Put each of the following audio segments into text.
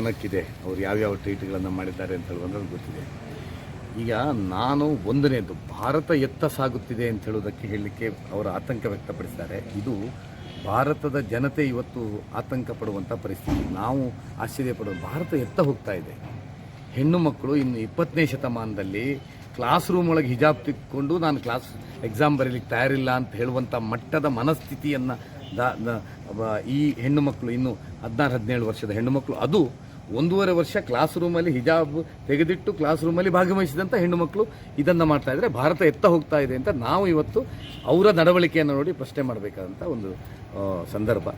ಗಮನಕ್ಕಿದೆ. ಅವರು ಯಾವ್ಯಾವ ಟ್ವೀಟ್ಗಳನ್ನು ಮಾಡಿದ್ದಾರೆ ಅಂತ ಹೇಳುವಂಥದ್ದು ಗೊತ್ತಿದೆ. ಈಗ ನಾನು ಒಂದನೇದು ಭಾರತ ಎತ್ತ ಸಾಗುತ್ತಿದೆ ಅಂತ ಹೇಳೋದಕ್ಕೆ ಹೇಳಲಿಕ್ಕೆ ಅವರು ಆತಂಕ ವ್ಯಕ್ತಪಡಿಸಿದ್ದಾರೆ. ಇದು ಭಾರತದ ಜನತೆ ಇವತ್ತು ಆತಂಕ ಪಡುವಂಥ ಪರಿಸ್ಥಿತಿ. ನಾವು ಆಶ್ಚರ್ಯಪಡೋದು, ಭಾರತ ಎತ್ತ ಹೋಗ್ತಾ ಇದೆ. ಹೆಣ್ಣು ಮಕ್ಕಳು ಇನ್ನು 20ನೇ ಶತಮಾನದಲ್ಲಿ ಕ್ಲಾಸ್ ರೂಮ್ ಒಳಗೆ ಹಿಜಾಬ್ ತಿಕ್ಕೊಂಡು ನಾನು ಎಕ್ಸಾಮ್ ಬರೀಲಿಕ್ಕೆ ತಯಾರಿಲ್ಲ ಅಂತ ಹೇಳುವಂಥ ಮಟ್ಟದ ಮನಸ್ಥಿತಿಯನ್ನು ಈ ಹೆಣ್ಣು ಮಕ್ಕಳು, ಇನ್ನು 16-17 ವರ್ಷದ ಹೆಣ್ಣು ಮಕ್ಕಳು, ಅದು 1.5 ವರ್ಷ ಕ್ಲಾಸ್ ರೂಮಲ್ಲಿ ಹಿಜಾಬ್ ತೆಗೆದಿಟ್ಟು ಕ್ಲಾಸ್ ರೂಮಲ್ಲಿ ಭಾಗವಹಿಸಿದಂಥ ಹೆಣ್ಣು ಮಕ್ಕಳು ಇದನ್ನು ಮಾಡ್ತಾ ಇದ್ದಾರೆ. ಭಾರತ ಎತ್ತ ಹೋಗ್ತಾ ಇದೆ ಅಂತ ನಾವು ಇವತ್ತು ಅವರ ನಡವಳಿಕೆಯನ್ನು ನೋಡಿ ಪ್ರಶ್ನೆ ಮಾಡಬೇಕಾದಂಥ ಒಂದು ಸಂದರ್ಭ.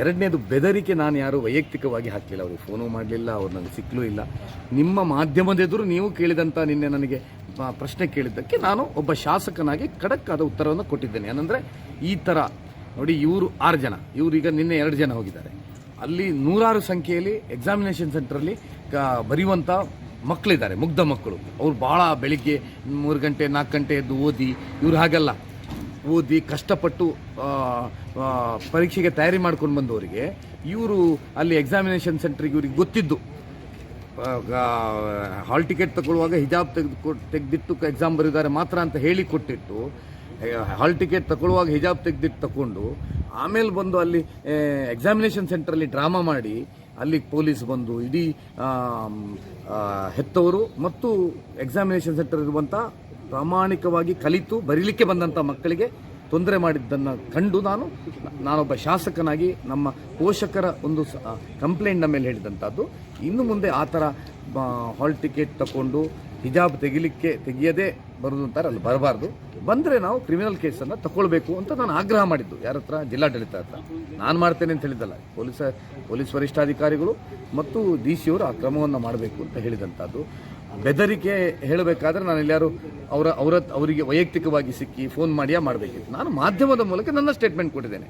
ಎರಡನೇದು, ಬೆದರಿಕೆ ನಾನು ಯಾರು ವೈಯಕ್ತಿಕವಾಗಿ ಹಾಕಲಿಲ್ಲ. ಅವ್ರಿಗೆ ಫೋನು ಮಾಡಲಿಲ್ಲ, ಅವ್ರು ನನಗೆ ಸಿಕ್ಕಲೂ ಇಲ್ಲ. ನಿಮ್ಮ ಮಾಧ್ಯಮದ ಎದುರು ನೀವು ಕೇಳಿದಂಥ ನಿನ್ನೆ ನನಗೆ ಪ್ರಶ್ನೆ ಕೇಳಿದ್ದಕ್ಕೆ ನಾನು ಒಬ್ಬ ಶಾಸಕನಾಗಿ ಖಡಕ್ ಆದ ಉತ್ತರವನ್ನು ಕೊಟ್ಟಿದ್ದೇನೆ. ಏನಂದರೆ, ಈ ಥರ ನೋಡಿ, ಇವರು 6 ಜನ, ಇವರೀಗ ನಿನ್ನೆ 2 ಜನ ಹೋಗಿದ್ದಾರೆ. ಅಲ್ಲಿ ನೂರಾರು ಸಂಖ್ಯೆಯಲ್ಲಿ ಎಕ್ಸಾಮಿನೇಷನ್ ಸೆಂಟ್ರಲ್ಲಿ ಬರೆಯುವಂಥ ಮಕ್ಕಳಿದ್ದಾರೆ, ಮುಗ್ಧ ಮಕ್ಕಳು. ಅವ್ರು ಭಾಳ ಬೆಳಿಗ್ಗೆ 3 ಗಂಟೆ 4 ಗಂಟೆ ಎದ್ದು ಓದಿ, ಇವರು ಹಾಗಲ್ಲ, ಓದಿ ಕಷ್ಟಪಟ್ಟು ಪರೀಕ್ಷೆಗೆ ತಯಾರಿ ಮಾಡ್ಕೊಂಡು ಬಂದವರಿಗೆ ಇವರು ಅಲ್ಲಿ ಎಕ್ಸಾಮಿನೇಷನ್ ಸೆಂಟ್ರಿಗೆ ಇವ್ರಿಗೆ ಗೊತ್ತಿದ್ದು ಹಾಲ್ ಟಿಕೆಟ್ ತಗೊಳ್ಳುವಾಗ ಹಿಜಾಬ್ ತೆಗೆದಿಟ್ಟು ಎಕ್ಸಾಮ್ ಬರೆದಿದ್ದಾರೆ ಮಾತ್ರ ಅಂತ ಹೇಳಿ ಕೊಟ್ಟಿಟ್ಟು, ಹಾಲ್ ಟಿಕೆಟ್ ತಗೊಳ್ಳುವಾಗ ಹಿಜಾಬ್ ತೆಗೆದಿಟ್ಟು ತಗೊಂಡು ಆಮೇಲೆ ಬಂದು ಅಲ್ಲಿ ಎಕ್ಸಾಮಿನೇಷನ್ ಸೆಂಟ್ರಲ್ಲಿ ಡ್ರಾಮಾ ಮಾಡಿ ಅಲ್ಲಿ ಪೊಲೀಸ್ ಬಂದು ಇಡೀ ಹೆತ್ತವರು ಮತ್ತು ಎಕ್ಸಾಮಿನೇಷನ್ ಸೆಂಟರ್ ಇರುವಂಥ ಪ್ರಾಮಾಣಿಕವಾಗಿ ಕಲಿತು ಬರೀಲಿಕ್ಕೆ ಬಂದಂಥ ಮಕ್ಕಳಿಗೆ ತೊಂದರೆ ಮಾಡಿದ್ದನ್ನು ಕಂಡು ನಾನೊಬ್ಬ ಶಾಸಕನಾಗಿ ನಮ್ಮ ಪೋಷಕರ ಒಂದು ಕಂಪ್ಲೇಂಟ್ನ ಮೇಲೆ ಹೇಳಿದಂಥದ್ದು, ಇನ್ನು ಮುಂದೆ ಆ ಥರ ಹಾಲ್ ಟಿಕೆಟ್ ತಗೊಂಡು ಹಿಜಾಬ್ ತೆಗೆಯದೇ ಬರೋದು ಅಂತಾರೆ, ಅಲ್ಲಿ ಬರಬಾರ್ದು. ಬಂದರೆ ನಾವು ಕ್ರಿಮಿನಲ್ ಕೇಸನ್ನು ತಗೊಳ್ಬೇಕು ಅಂತ ನಾನು ಆಗ್ರಹ ಮಾಡಿದ್ದು. ಯಾರ ಹತ್ರ? ಜಿಲ್ಲಾಡಳಿತ ಹತ್ರ. ನಾನು ಮಾಡ್ತೇನೆ ಅಂತ ಹೇಳಿದ್ದಲ್ಲ, ಪೊಲೀಸ್ ವರಿಷ್ಠಾಧಿಕಾರಿಗಳು ಮತ್ತು DC ಅವರು ಆ ಕ್ರಮವನ್ನು ಮಾಡಬೇಕು ಅಂತ ಹೇಳಿದಂಥದ್ದು. ಬೆದರಿಕೆ ಹೇಳಬೇಕಾದ್ರೆ ನಾನು ಎಲ್ಲರೂ ಅವರಿಗೆ ವೈಯಕ್ತಿಕವಾಗಿ ಸಿಕ್ಕಿ ಫೋನ್ ಮಾಡಿಯೇ ಮಾಡಬೇಕಿತ್ತು. ನಾನು ಮಾಧ್ಯಮದ ಮೂಲಕ ನನ್ನ ಸ್ಟೇಟ್ಮೆಂಟ್ ಕೊಟ್ಟಿದ್ದೇನೆ.